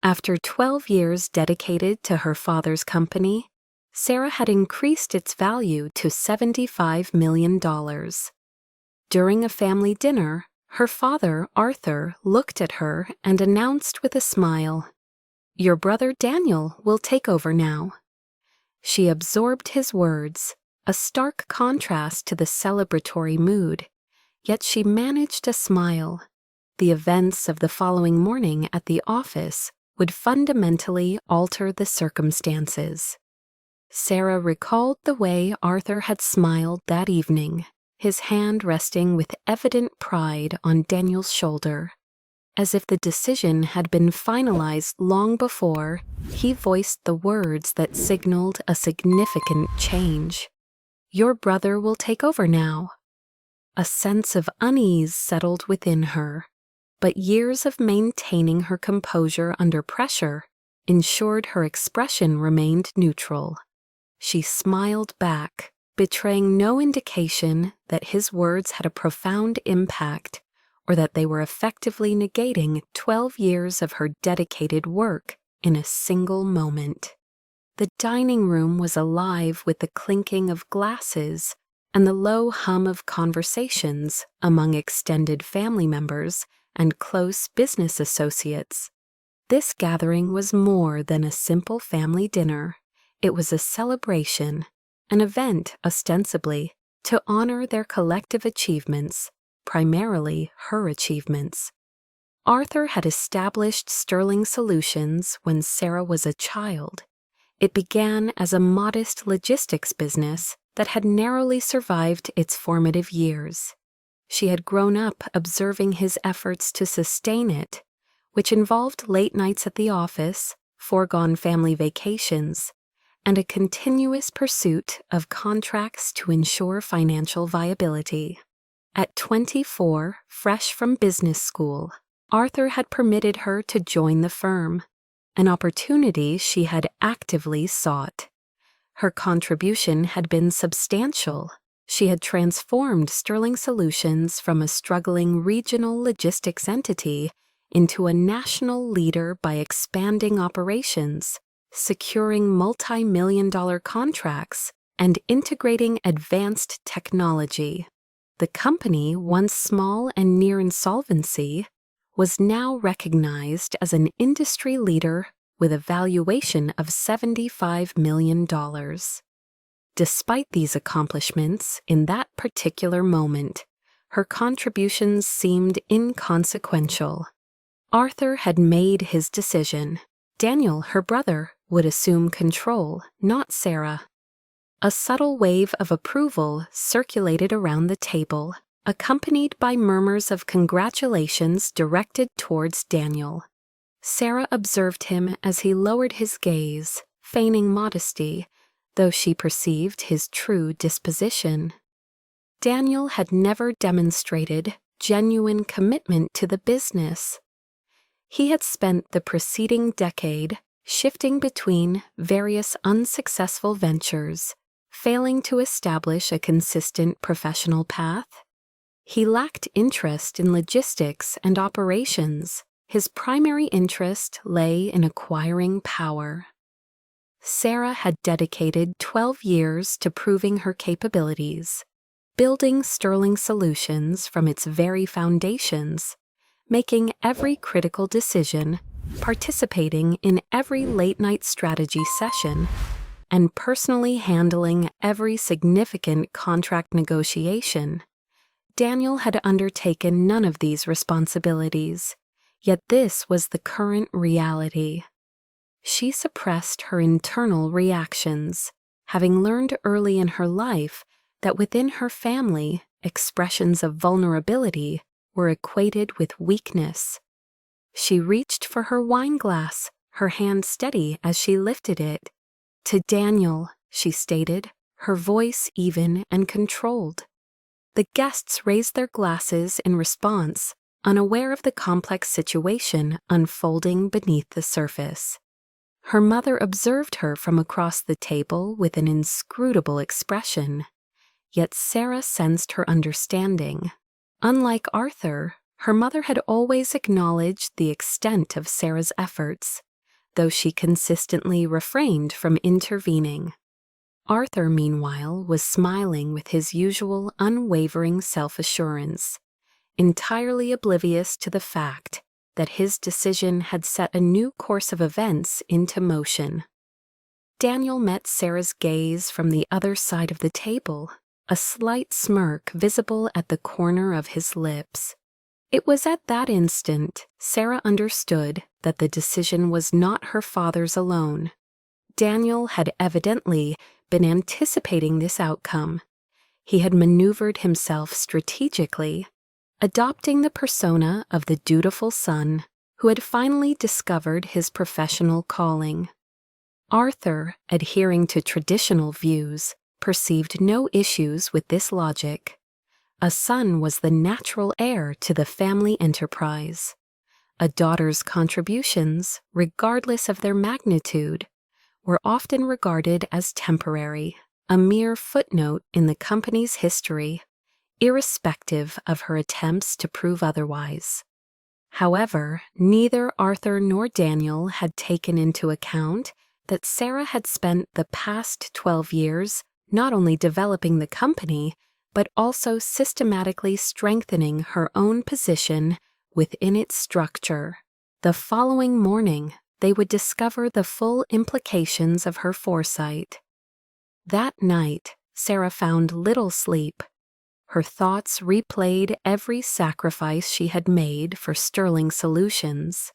After 12 years dedicated to her father's company, Sarah had increased its value to $75 million. During a family dinner, her father, Arthur, looked at her and announced with a smile, "Your brother Daniel will take over now." She absorbed his words, a stark contrast to the celebratory mood, yet she managed a smile. The events of the following morning at the office would fundamentally alter the circumstances. Sarah recalled the way Arthur had smiled that evening, his hand resting with evident pride on Daniel's shoulder. As if the decision had been finalized long before, he voiced the words that signaled a significant change. "Your brother will take over now." A sense of unease settled within her, but years of maintaining her composure under pressure ensured her expression remained neutral. She smiled back, betraying no indication that his words had a profound impact or that they were effectively negating 12 years of her dedicated work in a single moment. The dining room was alive with the clinking of glasses and the low hum of conversations among extended family members and close business associates. This gathering was more than a simple family dinner. It was a celebration, an event ostensibly to honor their collective achievements, primarily her achievements. Arthur had established Sterling Solutions when Sarah was a child. It began as a modest logistics business that had narrowly survived its formative years. She had grown up observing his efforts to sustain it, which involved late nights at the office, foregone family vacations, and a continuous pursuit of contracts to ensure financial viability. At 24, fresh from business school, Arthur had permitted her to join the firm, an opportunity she had actively sought. Her contribution had been substantial. She had transformed Sterling Solutions from a struggling regional logistics entity into a national leader by expanding operations, securing multi-million-dollar contracts, and integrating advanced technology. The company, once small and near insolvency, was now recognized as an industry leader with a valuation of $75 million. Despite these accomplishments, in that particular moment, her contributions seemed inconsequential. Arthur had made his decision. Daniel, her brother, would assume control, not Sarah. A subtle wave of approval circulated around the table, accompanied by murmurs of congratulations directed towards Daniel. Sarah observed him as he lowered his gaze, feigning modesty, though she perceived his true disposition. Daniel had never demonstrated genuine commitment to the business. He had spent the preceding decade shifting between various unsuccessful ventures, failing to establish a consistent professional path. He lacked interest in logistics and operations. His primary interest lay in acquiring power. Sarah had dedicated 12 years to proving her capabilities, building Sterling Solutions from its very foundations, making every critical decision, participating in every late-night strategy session, and personally handling every significant contract negotiation. Daniel had undertaken none of these responsibilities, yet this was the current reality. She suppressed her internal reactions, having learned early in her life that within her family, expressions of vulnerability were equated with weakness. She reached for her wine glass, her hand steady as she lifted it. "To Daniel," she stated, her voice even and controlled. The guests raised their glasses in response, unaware of the complex situation unfolding beneath the surface. Her mother observed her from across the table with an inscrutable expression, yet Sarah sensed her understanding. Unlike Arthur, her mother had always acknowledged the extent of Sarah's efforts, though she consistently refrained from intervening. Arthur, meanwhile, was smiling with his usual unwavering self-assurance, entirely oblivious to the fact that his decision had set a new course of events into motion. Daniel met Sarah's gaze from the other side of the table, a slight smirk visible at the corner of his lips. It was at that instant Sarah understood that the decision was not her father's alone. Daniel had evidently been anticipating this outcome. He had maneuvered himself strategically, adopting the persona of the dutiful son who had finally discovered his professional calling. Arthur, adhering to traditional views, perceived no issues with this logic. A son was the natural heir to the family enterprise. A daughter's contributions, regardless of their magnitude, were often regarded as temporary, a mere footnote in the company's history, irrespective of her attempts to prove otherwise. However, neither Arthur nor Daniel had taken into account that Sarah had spent the past 12 years not only developing the company, but also systematically strengthening her own position within its structure. The following morning, they would discover the full implications of her foresight. That night, Sarah found little sleep. Her thoughts replayed every sacrifice she had made for Sterling Solutions.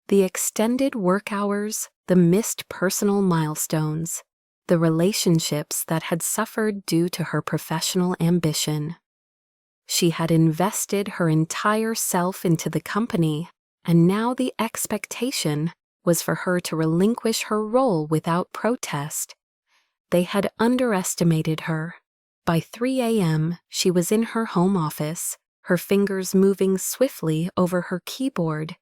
The extended work hours, the missed personal milestones, the relationships that had suffered due to her professional ambition. She had invested her entire self into the company, and now the expectation was for her to relinquish her role without protest. They had underestimated her. By 3 a.m., she was in her home office, her fingers moving swiftly over her keyboard.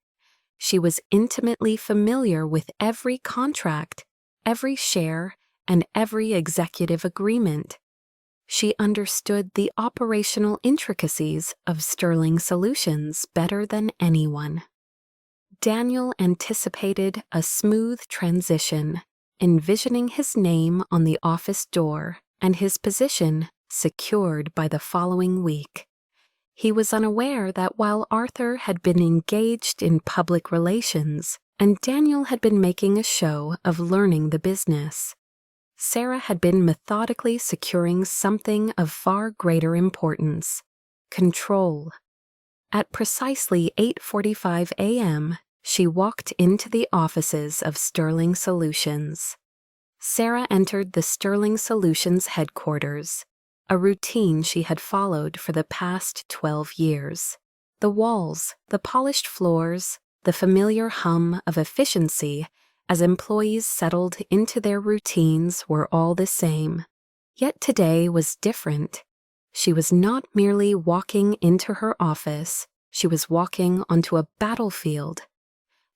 She was intimately familiar with every contract, every share, and every executive agreement. She understood the operational intricacies of Sterling Solutions better than anyone. Daniel anticipated a smooth transition, envisioning his name on the office door and his position secured by the following week. He was unaware that while Arthur had been engaged in public relations and Daniel had been making a show of learning the business, Sarah had been methodically securing something of far greater importance: control. At precisely 8:45 a.m., she walked into the offices of Sterling Solutions. Sarah entered the Sterling Solutions headquarters, a routine she had followed for the past 12 years. The walls, the polished floors, the familiar hum of efficiency as employees settled into their routines were all the same. Yet today was different. She was not merely walking into her office, she was walking onto a battlefield.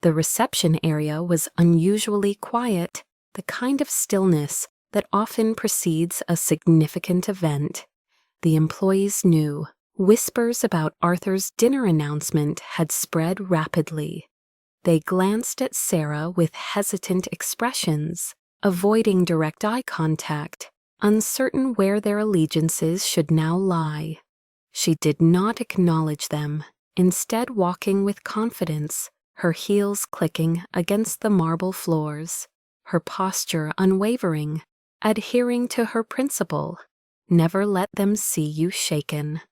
The reception area was unusually quiet, the kind of stillness that often precedes a significant event. The employees knew. Whispers about Arthur's dinner announcement had spread rapidly. They glanced at Sarah with hesitant expressions, avoiding direct eye contact, uncertain where their allegiances should now lie. She did not acknowledge them, instead walking with confidence, her heels clicking against the marble floors, her posture unwavering, adhering to her principle: never let them see you shaken.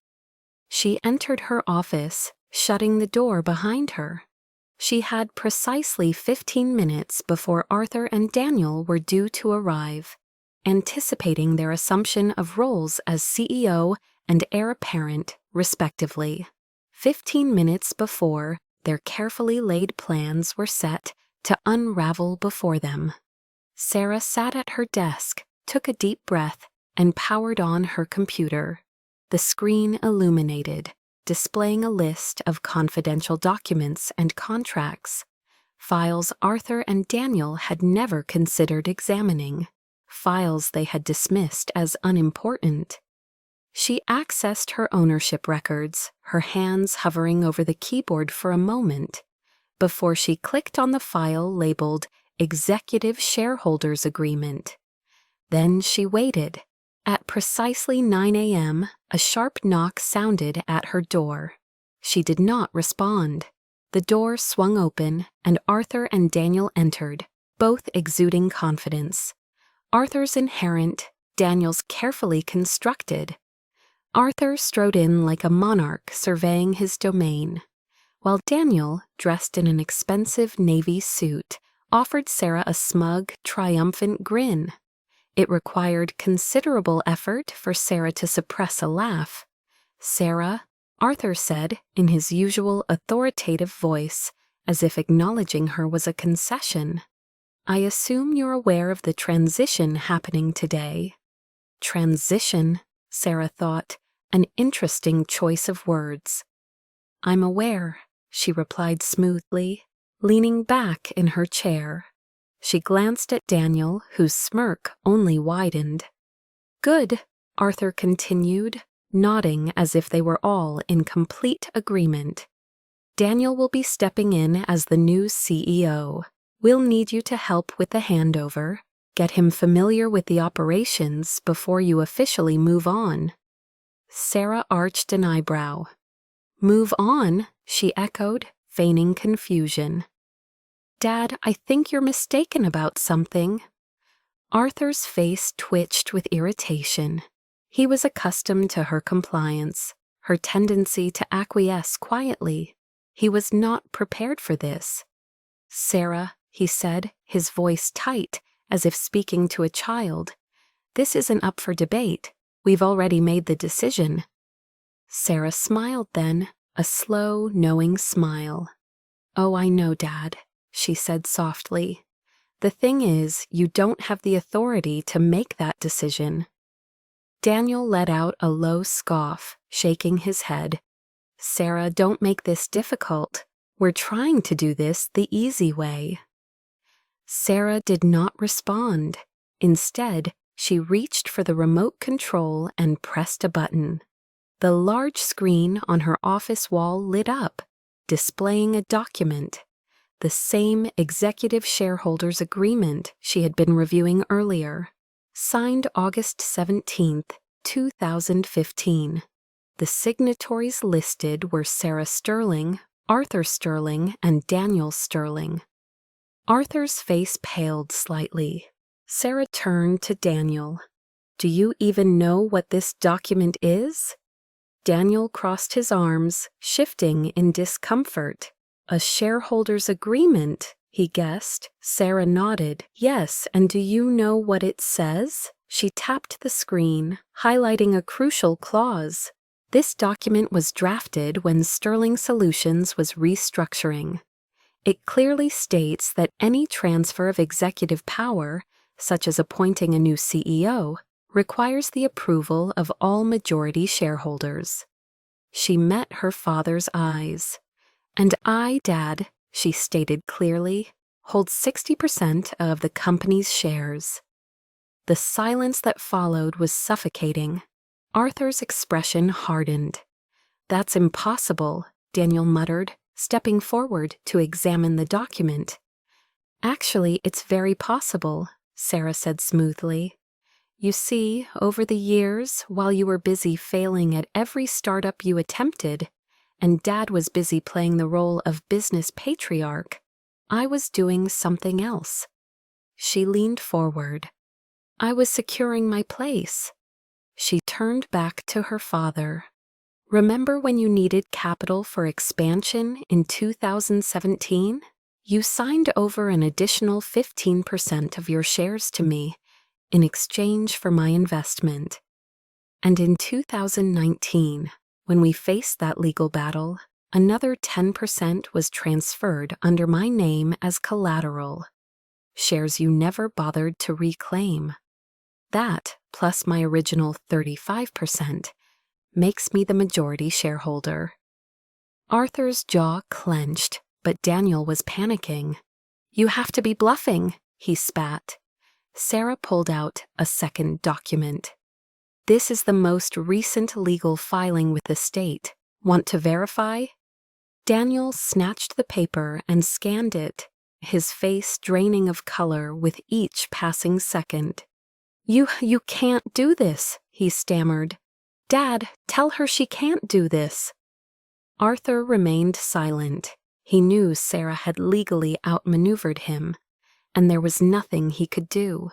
She entered her office, shutting the door behind her. She had precisely 15 minutes before Arthur and Daniel were due to arrive, anticipating their assumption of roles as CEO and heir apparent, respectively. 15 minutes before, their carefully laid plans were set to unravel before them. Sarah sat at her desk, took a deep breath, and powered on her computer. The screen illuminated, displaying a list of confidential documents and contracts, files Arthur and Daniel had never considered examining, files they had dismissed as unimportant. She accessed her ownership records, her hands hovering over the keyboard for a moment, before she clicked on the file labeled Executive Shareholders Agreement. Then she waited. At precisely 9 a.m., a sharp knock sounded at her door. She did not respond. The door swung open, and Arthur and Daniel entered, both exuding confidence. Arthur's inherent, Daniel's carefully constructed. Arthur strode in like a monarch surveying his domain, while Daniel, dressed in an expensive navy suit, offered Sarah a smug, triumphant grin. It required considerable effort for Sarah to suppress a laugh. "Sarah," Arthur said in his usual authoritative voice, as if acknowledging her was a concession. "I assume you're aware of the transition happening today." Transition, Sarah thought, an interesting choice of words. "I'm aware," she replied smoothly, leaning back in her chair. She glanced at Daniel, whose smirk only widened. "Good," Arthur continued, nodding as if they were all in complete agreement. "Daniel will be stepping in as the new CEO. We'll need you to help with the handover, get him familiar with the operations before you officially move on." Sarah arched an eyebrow. "Move on?" she echoed, feigning confusion. "Dad, I think you're mistaken about something." Arthur's face twitched with irritation. He was accustomed to her compliance, her tendency to acquiesce quietly. He was not prepared for this. "Sarah," he said, his voice tight, as if speaking to a child, "this isn't up for debate. We've already made the decision." Sarah smiled then, a slow, knowing smile. "Oh, I know, Dad," she said softly. "The thing is, you don't have the authority to make that decision." Daniel let out a low scoff, shaking his head. "Sarah, don't make this difficult. We're trying to do this the easy way." Sarah did not respond. Instead, she reached for the remote control and pressed a button. The large screen on her office wall lit up, displaying a document. The same Executive Shareholders Agreement she had been reviewing earlier, signed August 17th, 2015. The signatories listed were Sarah Sterling, Arthur Sterling, and Daniel Sterling. Arthur's face paled slightly. Sarah turned to Daniel. "Do you even know what this document is?" Daniel crossed his arms, shifting in discomfort. "A shareholders' agreement," he guessed. Sarah nodded. "Yes, and do you know what it says?" She tapped the screen, highlighting a crucial clause. This document was drafted when Sterling Solutions was restructuring. It clearly states that any transfer of executive power, such as appointing a new CEO, requires the approval of all majority shareholders. She met her father's eyes. "And I, Dad," she stated clearly, "hold 60% of the company's shares." The silence that followed was suffocating. Arthur's expression hardened. "That's impossible," Daniel muttered, stepping forward to examine the document. "Actually, it's very possible," Sarah said smoothly. "You see, over the years, while you were busy failing at every startup you attempted, and Dad was busy playing the role of business patriarch, I was doing something else." She leaned forward. "I was securing my place." She turned back to her father. "Remember when you needed capital for expansion in 2017? You signed over an additional 15% of your shares to me in exchange for my investment. And in 2019, when we faced that legal battle, another 10% was transferred under my name as collateral. Shares you never bothered to reclaim. That, plus my original 35%, makes me the majority shareholder." Arthur's jaw clenched, but Daniel was panicking. "You have to be bluffing," he spat. Sarah pulled out a second document. "This is the most recent legal filing with the state. Want to verify?" Daniel snatched the paper and scanned it. his face draining of color with each passing second. You can't do this," he stammered. "Dad, tell her she can't do this." Arthur remained silent. He knew Sarah had legally outmaneuvered him, and there was nothing he could do.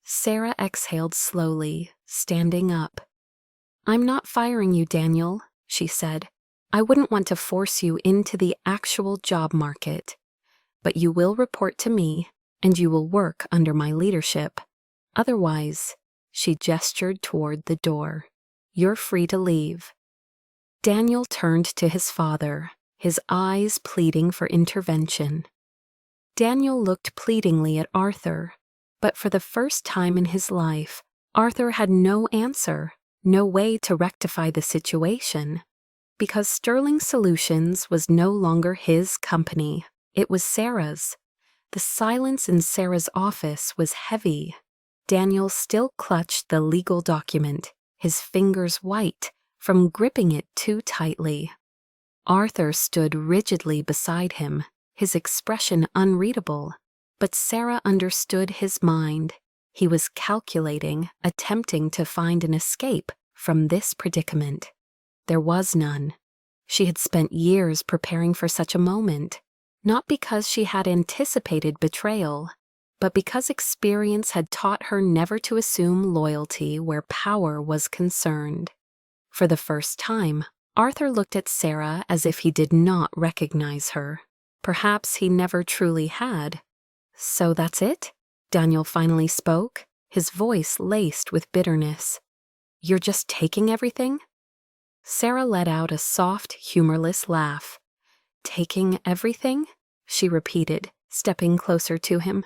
Sarah exhaled slowly, standing up. "I'm not firing you, Daniel," she said. "I wouldn't want to force you into the actual job market. But you will report to me, and you will work under my leadership. Otherwise," she gestured toward the door, "you're free to leave." Daniel turned to his father, his eyes pleading for intervention. Daniel looked pleadingly at Arthur, but for the first time in his life, Arthur had no answer, no way to rectify the situation. Because Sterling Solutions was no longer his company, it was Sarah's. The silence in Sarah's office was heavy. Daniel still clutched the legal document, his fingers white from gripping it too tightly. Arthur stood rigidly beside him, his expression unreadable, but Sarah understood his mind. He was calculating, attempting to find an escape from this predicament. There was none. She had spent years preparing for such a moment, not because she had anticipated betrayal, but because experience had taught her never to assume loyalty where power was concerned. For the first time, Arthur looked at Sarah as if he did not recognize her. Perhaps he never truly had. "So that's it?" Daniel finally spoke, his voice laced with bitterness. "You're just taking everything?" Sarah let out a soft, humorless laugh. "Taking everything?" she repeated, stepping closer to him.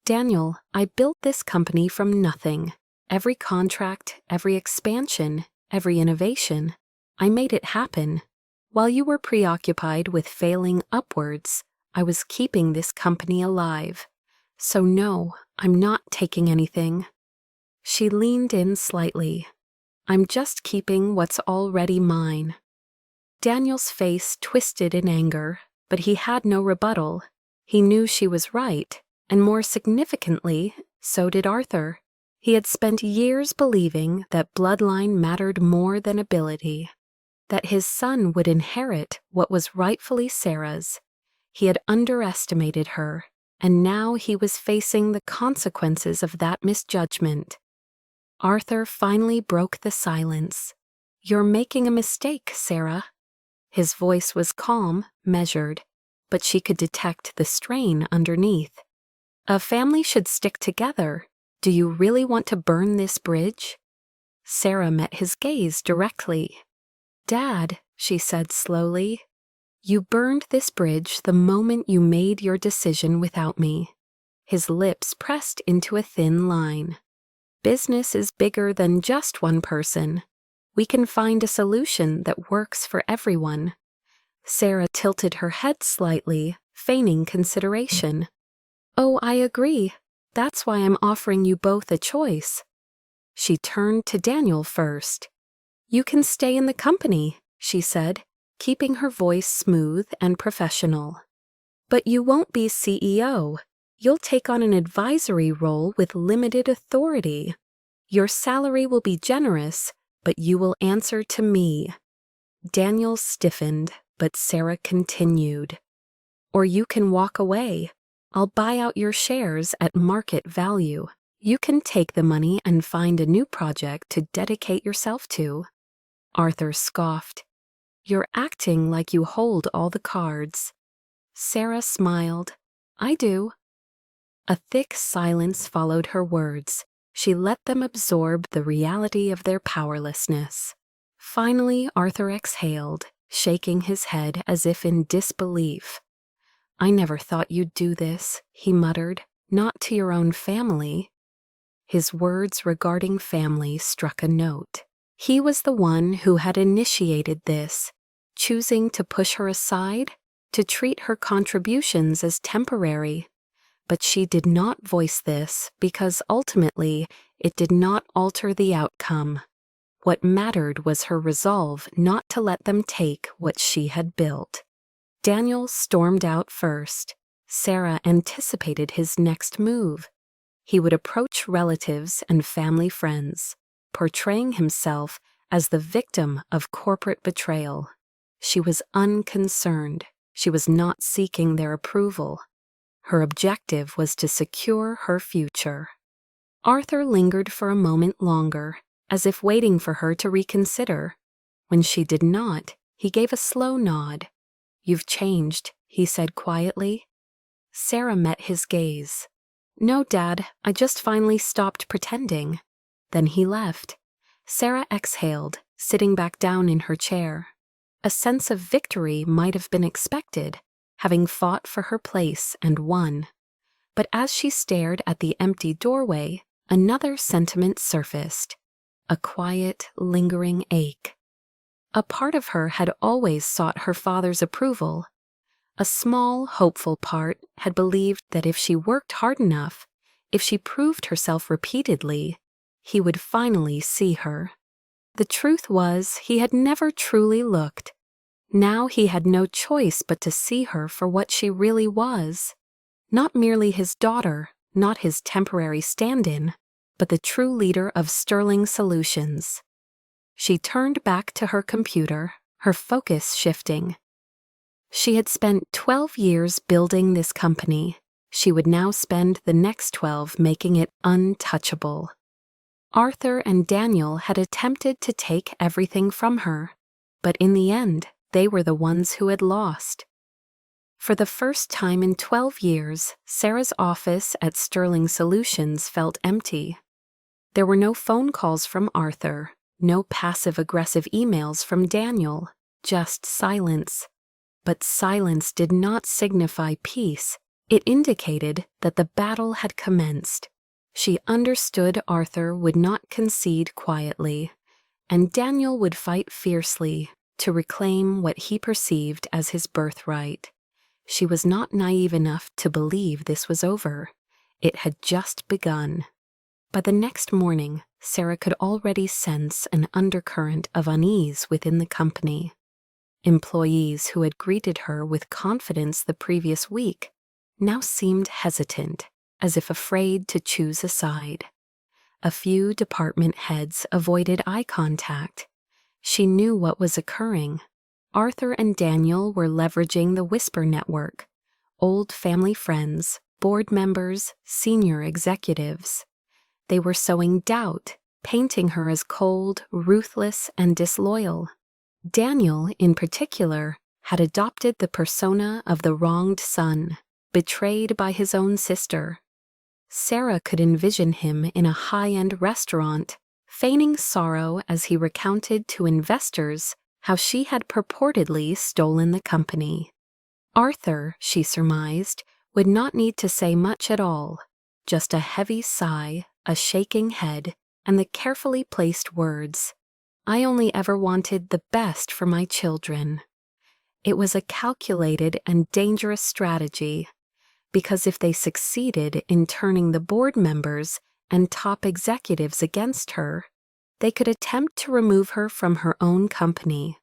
"Daniel, I built this company from nothing. Every contract, every expansion, every innovation. I made it happen. While you were preoccupied with failing upwards, I was keeping this company alive. So no, I'm not taking anything." She leaned in slightly. "I'm just keeping what's already mine." Daniel's face twisted in anger, but he had no rebuttal. He knew she was right, and more significantly, so did Arthur. He had spent years believing that bloodline mattered more than ability, that his son would inherit what was rightfully Sarah's. He had underestimated her, and now he was facing the consequences of that misjudgment. Arthur finally broke the silence. "You're making a mistake, Sarah." His voice was calm, measured, but she could detect the strain underneath. "A family should stick together. Do you really want to burn this bridge?" Sarah met his gaze directly. "Dad," she said slowly, "you burned this bridge the moment you made your decision without me." His lips pressed into a thin line. "Business is bigger than just one person. We can find a solution that works for everyone." Sarah tilted her head slightly, feigning consideration. "Oh, I agree. That's why I'm offering you both a choice." She turned to Daniel first. "You can stay in the company," she said, keeping her voice smooth and professional. "But you won't be CEO. You'll take on an advisory role with limited authority. Your salary will be generous, but you will answer to me." Daniel stiffened, but Sarah continued. "Or you can walk away. I'll buy out your shares at market value. You can take the money and find a new project to dedicate yourself to." Arthur scoffed. "You're acting like you hold all the cards." Sarah smiled. "I do." A thick silence followed her words. She let them absorb the reality of their powerlessness. Finally, Arthur exhaled, shaking his head as if in disbelief. "I never thought you'd do this," he muttered. "Not to your own family." His words regarding family struck a note. He was the one who had initiated this, choosing to push her aside, to treat her contributions as temporary. But she did not voice this because ultimately it did not alter the outcome. What mattered was her resolve not to let them take what she had built. Daniel stormed out first. Sarah anticipated his next move. He would approach relatives and family friends, portraying himself as the victim of corporate betrayal. She was unconcerned. She was not seeking their approval. Her objective was to secure her future. Arthur lingered for a moment longer, as if waiting for her to reconsider. When she did not, he gave a slow nod. "You've changed," he said quietly. Sarah met his gaze. "No, Dad, I just finally stopped pretending." Then he left. Sarah exhaled, sitting back down in her chair. A sense of victory might have been expected, having fought for her place and won. But as she stared at the empty doorway, another sentiment surfaced. A quiet, lingering ache. A part of her had always sought her father's approval. A small, hopeful part had believed that if she worked hard enough, if she proved herself repeatedly, he would finally see her. The truth was, he had never truly looked. Now he had no choice but to see her for what she really was. Not merely his daughter, not his temporary stand-in, but the true leader of Sterling Solutions. She turned back to her computer, her focus shifting. She had spent 12 years building this company. She would now spend the next 12 making it untouchable. Arthur and Daniel had attempted to take everything from her, but in the end, they were the ones who had lost. For the first time in 12 years, Sarah's office at Sterling Solutions felt empty. There were no phone calls from Arthur, no passive-aggressive emails from Daniel, just silence. But silence did not signify peace. It indicated that the battle had commenced. She understood Arthur would not concede quietly, and Daniel would fight fiercely to reclaim what he perceived as his birthright. She was not naive enough to believe this was over. It had just begun. By the next morning, Sarah could already sense an undercurrent of unease within the company. Employees who had greeted her with confidence the previous week now seemed hesitant, as if afraid to choose a side. A few department heads avoided eye contact. She knew what was occurring. Arthur and Daniel were leveraging the Whisper Network, old family friends, board members, senior executives. They were sowing doubt, painting her as cold, ruthless, and disloyal. Daniel, in particular, had adopted the persona of the wronged son, betrayed by his own sister. Sarah could envision him in a high-end restaurant, feigning sorrow as he recounted to investors how she had purportedly stolen the company. Arthur, she surmised, would not need to say much at all, just a heavy sigh, a shaking head, and the carefully placed words, "I only ever wanted the best for my children." It was a calculated and dangerous strategy, because if they succeeded in turning the board members and top executives against her, they could attempt to remove her from her own company,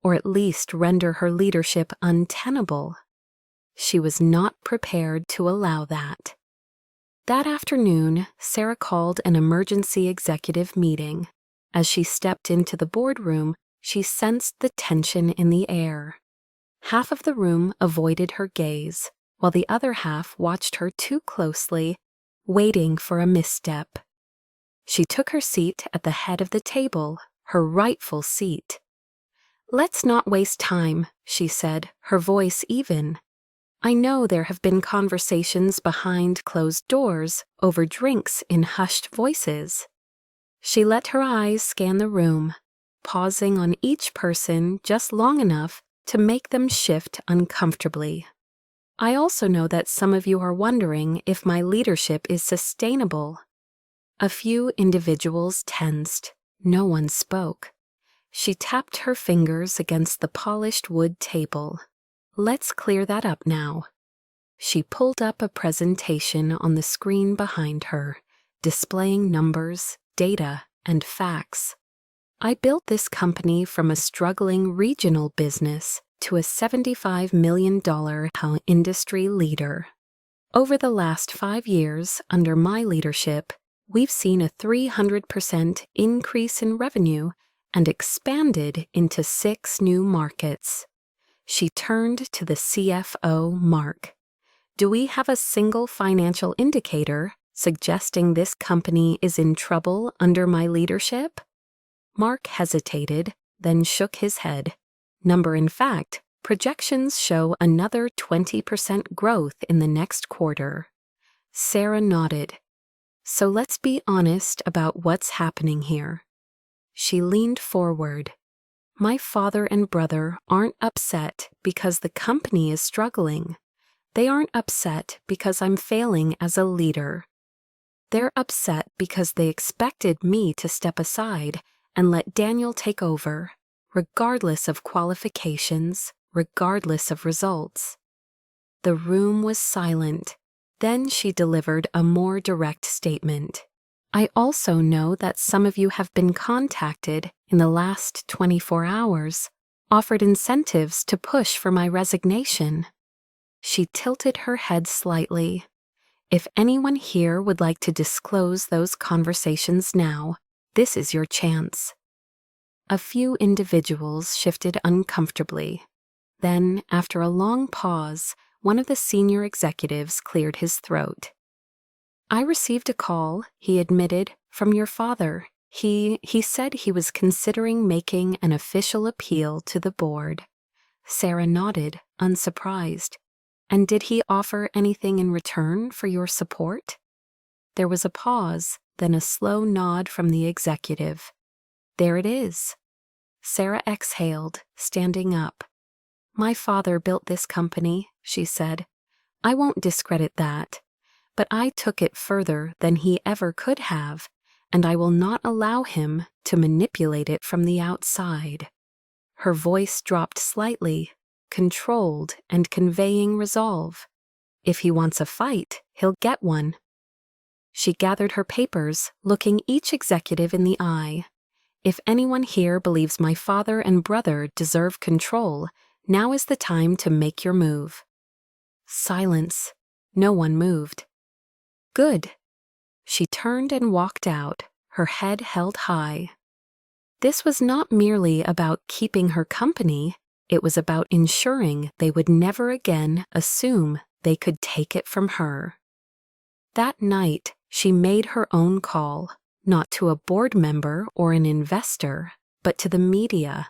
or at least render her leadership untenable. She was not prepared to allow that. That afternoon, Sarah called an emergency executive meeting. As she stepped into the boardroom, she sensed the tension in the air. Half of the room avoided her gaze, while the other half watched her too closely, waiting for a misstep. She took her seat at the head of the table, her rightful seat. "Let's not waste time," she said, her voice even. "I know there have been conversations behind closed doors over drinks in hushed voices." She let her eyes scan the room, pausing on each person just long enough to make them shift uncomfortably. "I also know that some of you are wondering if my leadership is sustainable." A few individuals tensed. No one spoke. She tapped her fingers against the polished wood table. "Let's clear that up now." She pulled up a presentation on the screen behind her, displaying numbers, data, and facts. "I built this company from a struggling regional business to a $75 million industry leader. Over the last 5 years, under my leadership, we've seen a 300% increase in revenue and expanded into 6 new markets. She turned to the CFO, Mark. Do we have a single financial indicator suggesting this company is in trouble under my leadership? Mark hesitated, then shook his head. In fact, projections show another 20% growth in the next quarter. Sarah nodded. So let's be honest about what's happening here. She leaned forward. My father and brother aren't upset because the company is struggling. They aren't upset because I'm failing as a leader. They're upset because they expected me to step aside and let Daniel take over, regardless of qualifications, regardless of results. The room was silent. Then she delivered a more direct statement. I also know that some of you have been contacted in the last 24 hours, offered incentives to push for my resignation. She tilted her head slightly. If anyone here would like to disclose those conversations now, this is your chance. A few individuals shifted uncomfortably. Then, after a long pause, one of the senior executives cleared his throat. I received a call, he admitted, from your father. He said he was considering making an official appeal to the board. Sarah nodded, unsurprised. And did he offer anything in return for your support? There was a pause, then a slow nod from the executive. There it is. Sarah exhaled, standing up. My father built this company, she said. I won't discredit that. But I took it further than he ever could have, and I will not allow him to manipulate it from the outside. Her voice dropped slightly, controlled and conveying resolve. If he wants a fight, he'll get one. She gathered her papers, looking each executive in the eye. If anyone here believes my father and brother deserve control, now is the time to make your move. Silence. No one moved. Good. She turned and walked out, her head held high. This was not merely about keeping her company, it was about ensuring they would never again assume they could take it from her. That night, she made her own call, not to a board member or an investor, but to the media.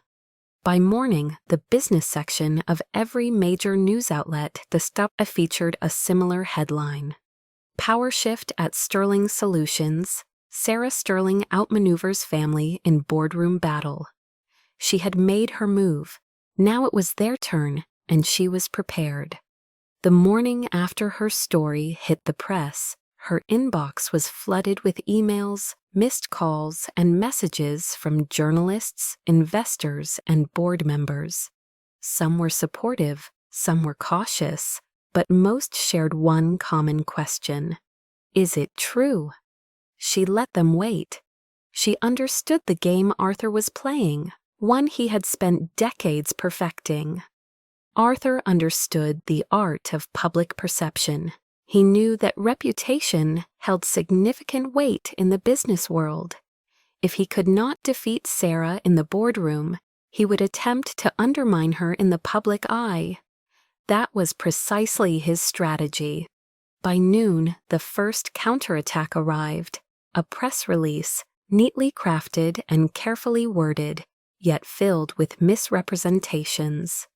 By morning, the business section of every major news outlet featured a similar headline. Power shift at Sterling Solutions. Sarah Sterling outmaneuvers family in boardroom battle. She had made her move. Now it was their turn, and she was prepared. The morning after her story hit the press, her inbox was flooded with emails, missed calls, and messages from journalists, investors, and board members. Some were supportive, some were cautious, but most shared one common question. Is it true? She let them wait. She understood the game Arthur was playing, one he had spent decades perfecting. Arthur understood the art of public perception. He knew that reputation held significant weight in the business world. If he could not defeat Sarah in the boardroom, he would attempt to undermine her in the public eye. That was precisely his strategy. By noon, the first counterattack arrived, a press release, neatly crafted and carefully worded, yet filled with misrepresentations.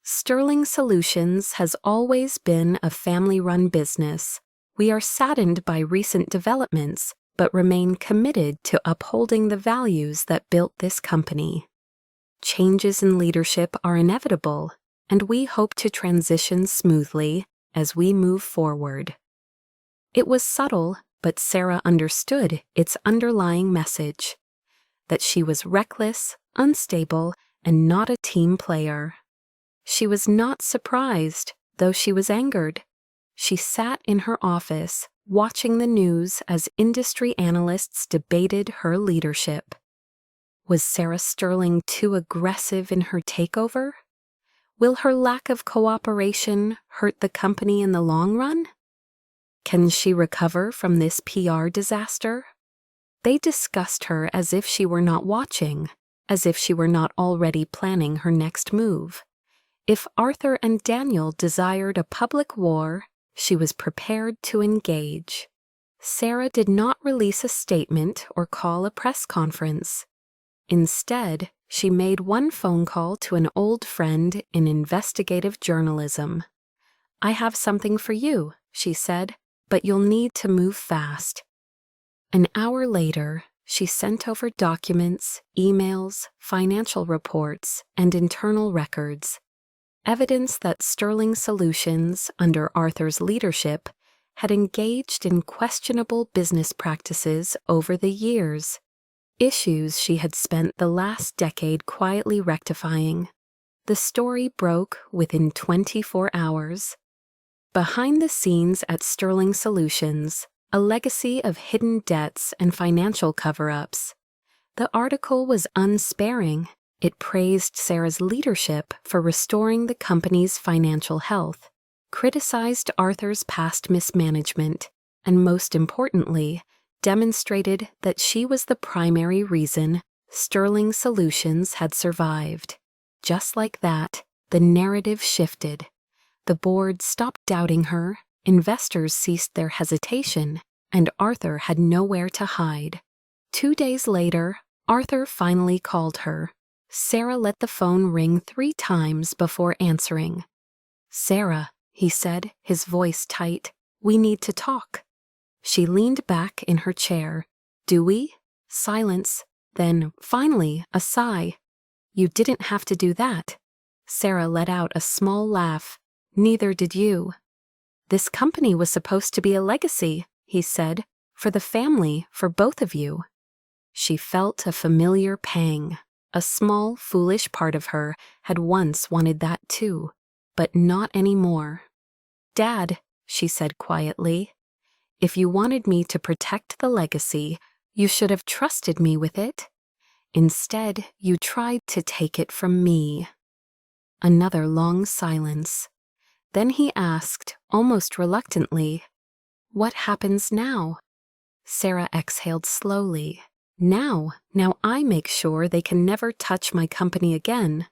Sterling Solutions has always been a family-run business. We are saddened by recent developments, but remain committed to upholding the values that built this company. Changes in leadership are inevitable, and we hope to transition smoothly as we move forward. It was subtle, but Sarah understood its underlying message, that she was reckless, unstable, and not a team player. She was not surprised, though she was angered. She sat in her office, watching the news as industry analysts debated her leadership. Was Sarah Sterling too aggressive in her takeover? Will her lack of cooperation hurt the company in the long run? Can she recover from this PR disaster? They discussed her as if she were not watching, as if she were not already planning her next move. If Arthur and Daniel desired a public war, she was prepared to engage. Sarah did not release a statement or call a press conference. Instead, she made one phone call to an old friend in investigative journalism. "I have something for you," she said, "but you'll need to move fast." An hour later, she sent over documents, emails, financial reports, and internal records. Evidence that Sterling Solutions, under Arthur's leadership, had engaged in questionable business practices over the years. Issues she had spent the last decade quietly rectifying. The story broke within 24 hours. Behind the scenes at Sterling Solutions, a legacy of hidden debts and financial cover-ups. The article was unsparing. It praised Sarah's leadership for restoring the company's financial health, criticized Arthur's past mismanagement, and most importantly, demonstrated that she was the primary reason Sterling Solutions had survived. Just like that, the narrative shifted. The board stopped doubting her, investors ceased their hesitation, and Arthur had nowhere to hide. 2 days later, Arthur finally called her. Sarah let the phone ring 3 times before answering. "Sarah," he said, his voice tight, "we need to talk." She leaned back in her chair. "Do we?" Silence. Then, finally, a sigh. "You didn't have to do that." Sarah let out a small laugh. "Neither did you." "This company was supposed to be a legacy," he said, "for the family, for both of you." She felt a familiar pang. A small, foolish part of her had once wanted that too, but not anymore. "Dad," she said quietly, "if you wanted me to protect the legacy, you should have trusted me with it. Instead, you tried to take it from me." Another long silence. Then he asked, almost reluctantly, "What happens now?" Sarah exhaled slowly. Now I make sure they can never touch my company again."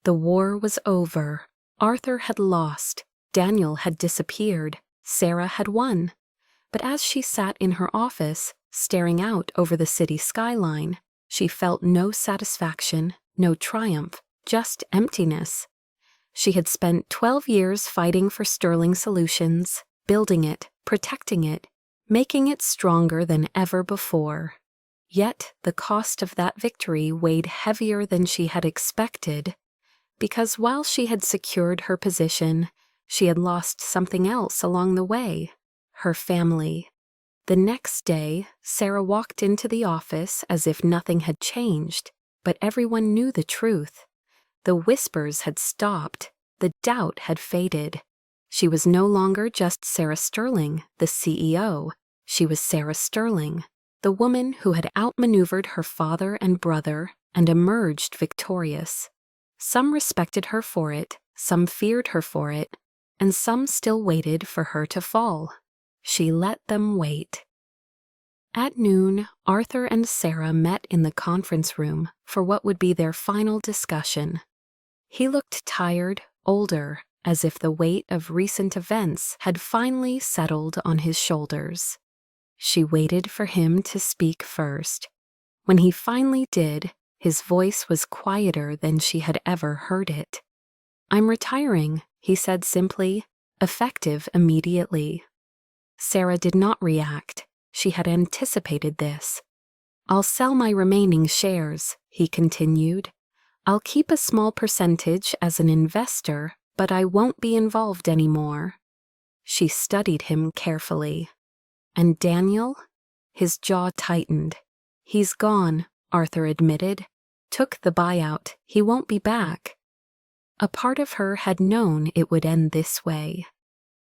The war was over. Arthur had lost. Daniel had disappeared. Sarah had won. But as she sat in her office, staring out over the city skyline, she felt no satisfaction, no triumph, just emptiness. She had spent 12 years fighting for Sterling Solutions, building it, protecting it, making it stronger than ever before. Yet the cost of that victory weighed heavier than she had expected, because while she had secured her position, she had lost something else along the way: her family. The next day, Sarah walked into the office as if nothing had changed, but everyone knew the truth. The whispers had stopped, the doubt had faded. She was no longer just Sarah Sterling, the CEO. She was Sarah Sterling, the woman who had outmaneuvered her father and brother and emerged victorious. Some respected her for it, some feared her for it, and some still waited for her to fall. She let them wait. At noon, Arthur and Sarah met in the conference room for what would be their final discussion. He looked tired, older, as if the weight of recent events had finally settled on his shoulders. She waited for him to speak first. When he finally did, his voice was quieter than she had ever heard it. "I'm retiring," he said simply, effective immediately. Sarah did not react. She had anticipated this. "I'll sell my remaining shares," he continued. "I'll keep a small percentage as an investor, but I won't be involved anymore." She studied him carefully. "And Daniel?" His jaw tightened. "He's gone," Arthur admitted. "Took the buyout. He won't be back." A part of her had known it would end this way.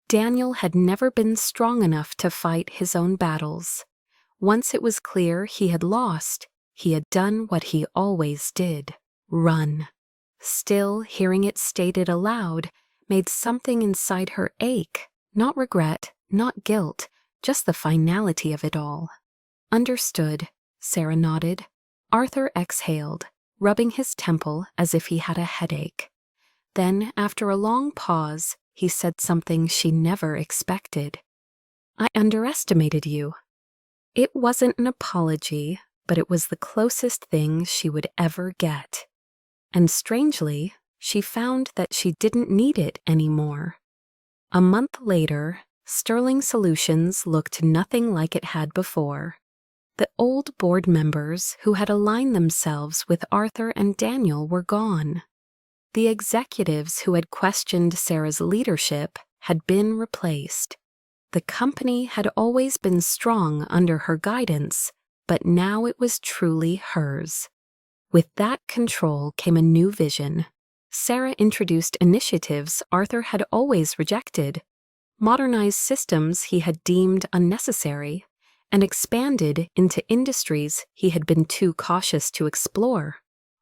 Daniel had never been strong enough to fight his own battles. Once it was clear he had lost, he had done what he always did: run. Still, hearing it stated aloud made something inside her ache. Not regret, not guilt, just the finality of it all. Understood, Sarah nodded. Arthur exhaled, rubbing his temple as if he had a headache. Then, after a long pause, he said something she never expected. I underestimated you. It wasn't an apology, but it was the closest thing she would ever get. And strangely, she found that she didn't need it anymore. A month later, Sterling Solutions looked nothing like it had before. The old board members who had aligned themselves with Arthur and Daniel were gone. The executives who had questioned Sarah's leadership had been replaced. The company had always been strong under her guidance, but now it was truly hers. With that control came a new vision. Sarah introduced initiatives Arthur had always rejected, modernized systems he had deemed unnecessary, and expanded into industries he had been too cautious to explore.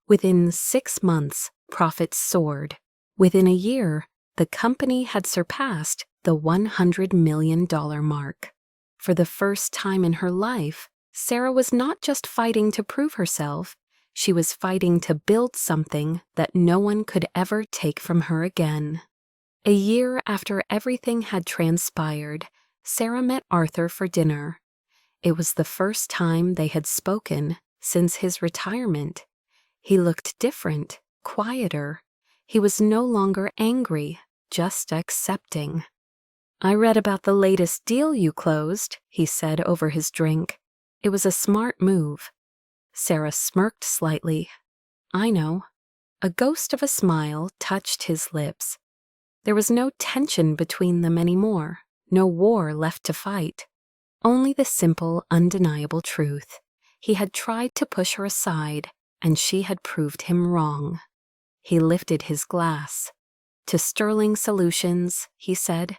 Within 6 months, profits soared. Within a year, the company had surpassed the $100 million mark. For the first time in her life, Sarah was not just fighting to prove herself, she was fighting to build something that no one could ever take from her again. A year after everything had transpired, Sarah met Arthur for dinner. It was the first time they had spoken since his retirement. He looked different, quieter. He was no longer angry, just accepting. I read about the latest deal you closed, he said over his drink. It was a smart move. Sarah smirked slightly. I know. A ghost of a smile touched his lips. There was no tension between them anymore, no war left to fight. Only the simple, undeniable truth. He had tried to push her aside, and she had proved him wrong. He lifted his glass. To Sterling Solutions, he said.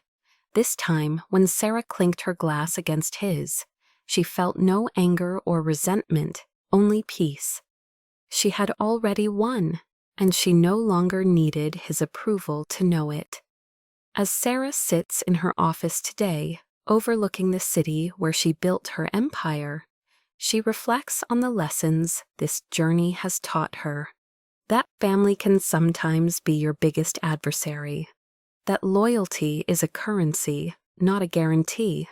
This time, when Sarah clinked her glass against his, she felt no anger or resentment, only peace. She had already won, and she no longer needed his approval to know it. As Sarah sits in her office today, overlooking the city where she built her empire, she reflects on the lessons this journey has taught her. That family can sometimes be your biggest adversary. That loyalty is a currency, not a guarantee.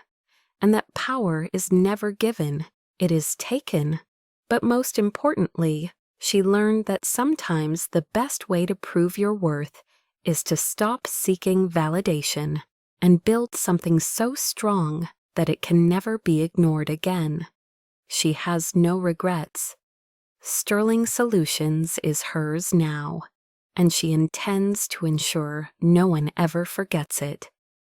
And that power is never given, it is taken. But most importantly, she learned that sometimes the best way to prove your worth is to stop seeking validation and build something so strong that it can never be ignored again. She has no regrets. Sterling Solutions is hers now, and she intends to ensure no one ever forgets it.